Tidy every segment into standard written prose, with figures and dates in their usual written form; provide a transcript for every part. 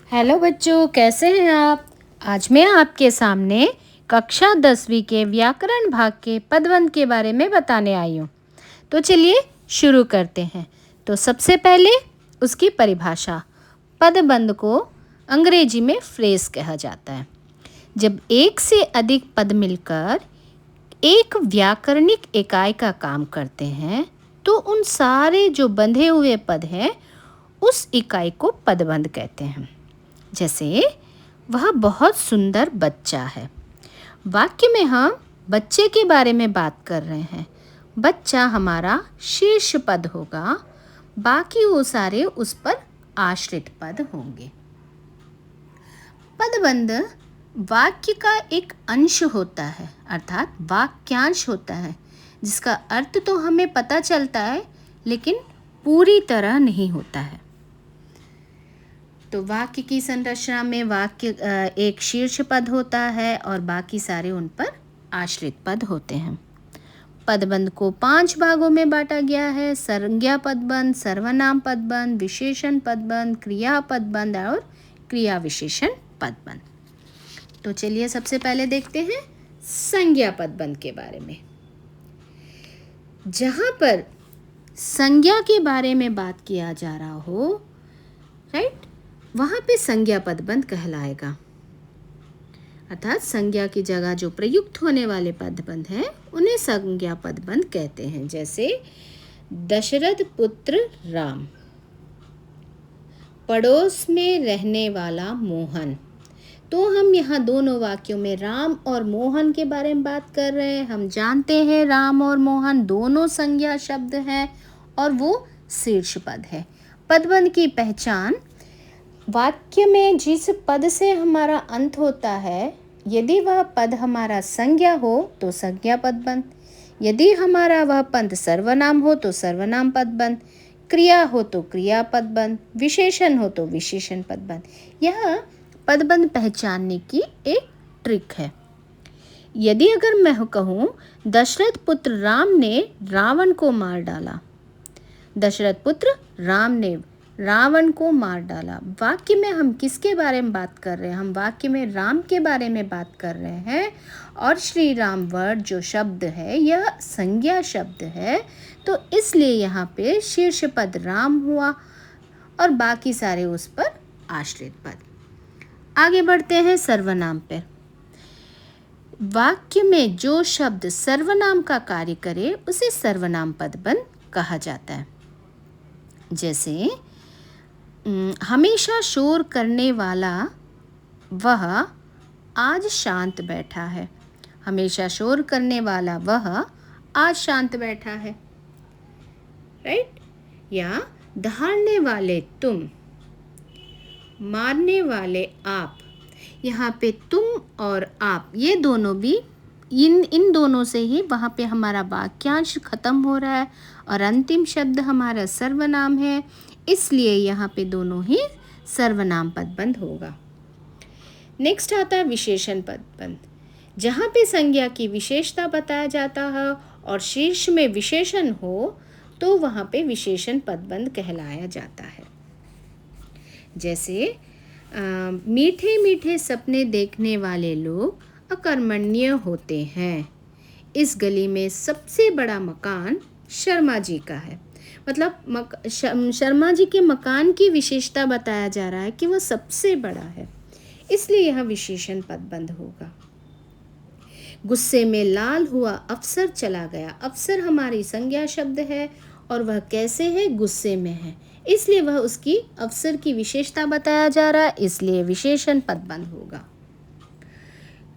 Hello बच्चों, कैसे हैं आप। आज मैं आपके सामने कक्षा 10वीं के व्याकरण भाग के पदबंध के बारे में बताने आई हूँ। तो चलिए शुरू करते हैं। तो सबसे पहले उसकी परिभाषा। पदबंध को अंग्रेजी में फ्रेज कहा जाता है। जब एक से अधिक पद मिलकर एक व्याकरणिक इकाई का काम करते हैं तो उन सारे जो बंधे हुए पद हैं उस इकाई को पदबंध कहते हैं। जैसे वह बहुत सुंदर बच्चा है। वाक्य में हम बच्चे के बारे में बात कर रहे हैं। बच्चा हमारा शीर्ष पद होगा, बाकी वो सारे उस पर आश्रित पद होंगे। पदबंध वाक्य का एक अंश होता है, अर्थात वाक्यांश होता है, जिसका अर्थ तो हमें पता चलता है लेकिन पूरी तरह नहीं होता है। तो वाक्य की संरचना में वाक्य एक शीर्ष पद होता है और बाकी सारे उन पर आश्रित पद होते हैं। पदबंध को 5 भागों में बांटा गया है: संज्ञा पदबंध, सर्वनाम पदबंध, विशेषण पदबंध, क्रिया पदबंध और क्रिया विशेषण पदबंध। तो चलिए सबसे पहले देखते हैं संज्ञा पदबंध के बारे में। जहाँ पर संज्ञा के बारे में बात किया जा रहा हो, राइट, वहाँ पे संज्ञा पदबंध कहलाएगा। अर्थात संज्ञा की जगह जो प्रयुक्त होने वाले पदबंध हैं उन्हें संज्ञा पदबंध कहते हैं। जैसे दशरथ पुत्र राम, पड़ोस में रहने वाला मोहन। तो हम यहाँ दोनों वाक्यों में राम और मोहन के बारे में बात कर रहे हैं। हम जानते हैं राम और मोहन दोनों संज्ञा शब्द हैं और वो शीर्ष पद है। पदबंध की पहचान: वाक्य में जिस पद से हमारा अंत होता है, यदि वह पद हमारा संज्ञा हो तो संज्ञा पदबंध, यदि हमारा वह पद सर्वनाम हो तो सर्वनाम पदबंध, क्रिया हो तो क्रिया पदबंध, विशेषण हो तो विशेषण पदबंध। यह पदबंध पहचानने की एक ट्रिक है। यदि अगर मैं कहूँ दशरथ पुत्र राम ने रावण को मार डाला, दशरथ पुत्र राम ने रावण को मार डाला, वाक्य में हम किसके बारे में बात कर रहे हैं? हम वाक्य में राम के बारे में बात कर रहे हैं और श्री राम वर्ड जो शब्द है यह संज्ञा शब्द है, तो इसलिए यहाँ पे शीर्ष पद राम हुआ और बाकी सारे उस पर आश्रित पद। आगे बढ़ते हैं सर्वनाम पर। वाक्य में जो शब्द सर्वनाम का कार्य करे उसे सर्वनाम पदबंध कहा जाता है। जैसे हमेशा शोर करने वाला वह आज शांत बैठा है। हमेशा शोर करने वाला वह आज शांत बैठा है, राइट। या दहाड़ने वाले तुम, मारने वाले आप। यहाँ पे तुम और आप ये दोनों भी इन दोनों से ही वहाँ पे हमारा वाक्यांश खत्म हो रहा है और अंतिम शब्द हमारा सर्वनाम है, इसलिए यहाँ पे दोनों ही सर्वनाम पदबंध होगा। नेक्स्ट आता है विशेषण पदबंध। जहाँ पे संज्ञा की विशेषता बताया जाता है और शीर्ष में विशेषण हो तो वहाँ पे विशेषण पदबंध कहलाया जाता है। जैसे मीठे मीठे सपने देखने वाले लोग अकर्मण्य होते हैं। इस गली में सबसे बड़ा मकान शर्मा जी का है। मतलब शर्मा जी के मकान की विशेषता बताया जा रहा है कि वह सबसे बड़ा है, इसलिए यह विशेषण पदबंध होगा। गुस्से में लाल हुआ अफसर चला गया। अफसर हमारी संज्ञा शब्द है और वह कैसे है? गुस्से में है, इसलिए वह उसकी अफसर की विशेषता बताया जा रहा है, इसलिए विशेषण पदबंध होगा।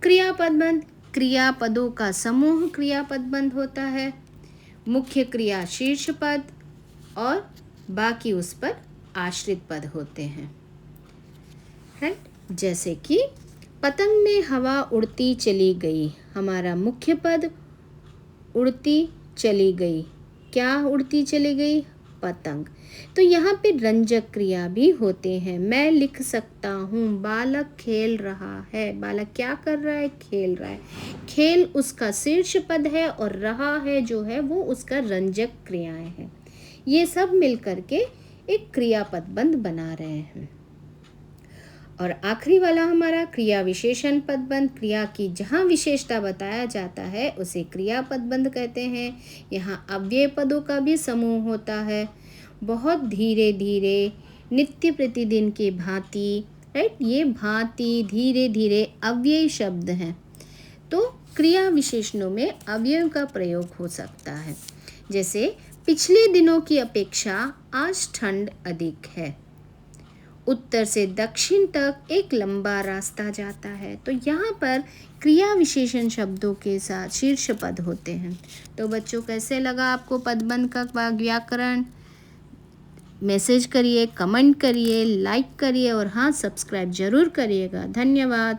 क्रिया पदबंध: क्रिया पदों का समूह क्रिया पदबंध होता है। मुख्य क्रिया शीर्ष पद और बाकी उस पर आश्रित पद होते हैं, राइट। जैसे कि पतंग में हवा उड़ती चली गई, हमारा मुख्य पद उड़ती चली गई। क्या उड़ती चली गई? पतंग। तो यहाँ पे रंजक क्रिया भी होते हैं। मैं लिख सकता हूँ, बालक खेल रहा है। बालक क्या कर रहा है? खेल रहा है। खेल उसका शीर्ष पद है और रहा है जो है वो उसका रंजक क्रियाएं हैं। ये सब मिलकर के एक क्रिया पदबंध बना रहे हैं। और आखिरी वाला हमारा क्रिया विशेषण पदबंध। क्रिया की जहाँ विशेषता बताया जाता है उसे क्रिया पदबंध कहते हैं। यहाँ अव्यय पदों का भी समूह होता है। बहुत धीरे धीरे, नित्य प्रतिदिन की भांति, राइट, ये भांति, धीरे धीरे अव्यय शब्द हैं। तो क्रिया विशेषणों में अव्ययों का प्रयोग हो सकता है। जैसे पिछले दिनों की अपेक्षा आज ठंड अधिक है। उत्तर से दक्षिण तक एक लंबा रास्ता जाता है। तो यहाँ पर क्रिया विशेषण शब्दों के साथ शीर्ष पद होते हैं। तो बच्चों, कैसे लगा आपको पदबंध का व्याकरण? मैसेज करिए, कमेंट करिए, लाइक करिए और हाँ, सब्सक्राइब जरूर करिएगा। धन्यवाद।